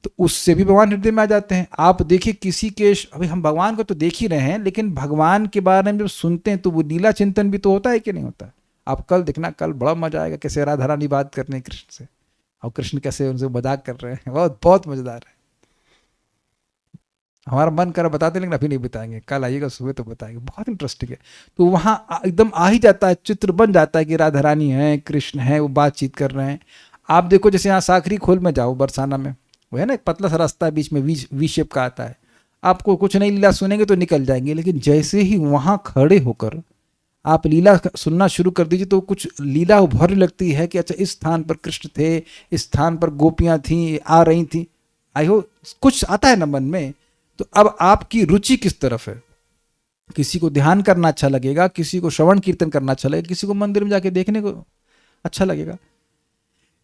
तो उससे भी भगवान हृदय में आ जाते हैं। आप देखिए किसी के, अभी हम भगवान को तो देख ही रहे हैं, लेकिन भगवान के बारे में जब सुनते हैं तो वो लीला चिंतन भी तो होता है कि नहीं होता। आप कल देखना, कल बड़ा मजा आएगा कैसे राधा रानी बात करने हैं कृष्ण से, और कृष्ण कैसे उनसे मजाक कर रहे हैं, बहुत बहुत मजेदार है। हमारा मन कर बताते, लेकिन अभी नहीं बताएंगे, कल आइएगा सुबह तो बताएंगे, बहुत इंटरेस्टिंग है। तो वहां एकदम आ ही जाता है, चित्र बन जाता है कि राधा रानी है, कृष्ण है, वो बातचीत कर रहे हैं। आप देखो जैसे यहाँ साखरी खोल में जाओ बरसाना में, वो है ना एक पतला सा रास्ता है, बीच में वी शेप का आता है, आपको कुछ नहीं लीला सुनेंगे तो निकल जाएंगे, लेकिन जैसे ही वहां खड़े होकर आप लीला सुनना शुरू कर दीजिए तो कुछ लीला उभरने लगती है कि अच्छा इस स्थान पर कृष्ण थे, इस स्थान पर गोपियां थी, आ रही थी, आई हो कुछ आता है ना मन में। तो अब आपकी रुचि किस तरफ है, किसी को ध्यान करना अच्छा लगेगा, किसी को श्रवण कीर्तन करना अच्छा लगेगा, किसी को मंदिर में जाके देखने को अच्छा लगेगा।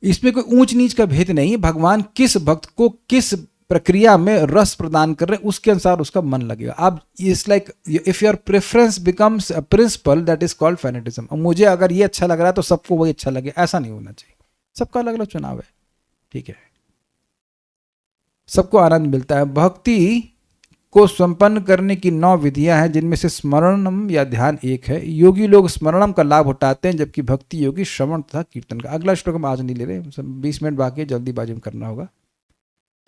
इसमें कोई ऊंच नीच का भेद नहीं, भगवान किस भक्त को किस प्रक्रिया में रस प्रदान कर रहे हैं उसके अनुसार उसका मन लगेगा। अब it's like if your preference becomes a principle that is called fanaticism. मुझे अगर ये अच्छा लग रहा है तो सबको वही अच्छा लगे, ऐसा नहीं होना चाहिए। सबका अलग अलग चुनाव है, ठीक है, सबको आनंद मिलता है। भक्ति को संपन्न करने की 9 विधियां हैं, जिनमें से स्मरणम या ध्यान एक है। योगी लोग स्मरणम का लाभ उठाते हैं, जबकि भक्ति योगी श्रवण तथा कीर्तन का। अगला श्लोक हम आज नहीं ले रहे, 20 मिनट बाकी है, जल्दीबाजी में करना होगा।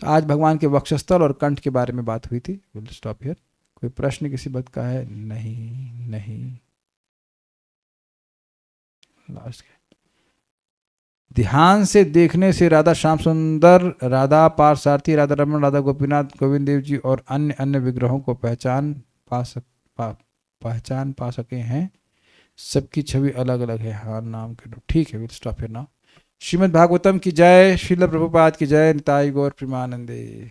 तो आज भगवान के वक्षस्थल और कंठ के बारे में बात हुई थी। Will stop here. कोई प्रश्न किसी बात का है? नहीं। लास्ट ध्यान से देखने से राधा श्याम सुंदर, राधा पार्थसारथी, राधा रमन, राधा गोपीनाथ, गोविंद देव जी और अन्य अन्य विग्रहों को पहचान पा सके हैं। सबकी छवि अलग अलग है, हाँ नाम के लोग। ठीक है, will stop here now. Shrimad Bhagavatam की जय, श्रील प्रभुपाद की जय, निताई गौर प्रेमानंदे।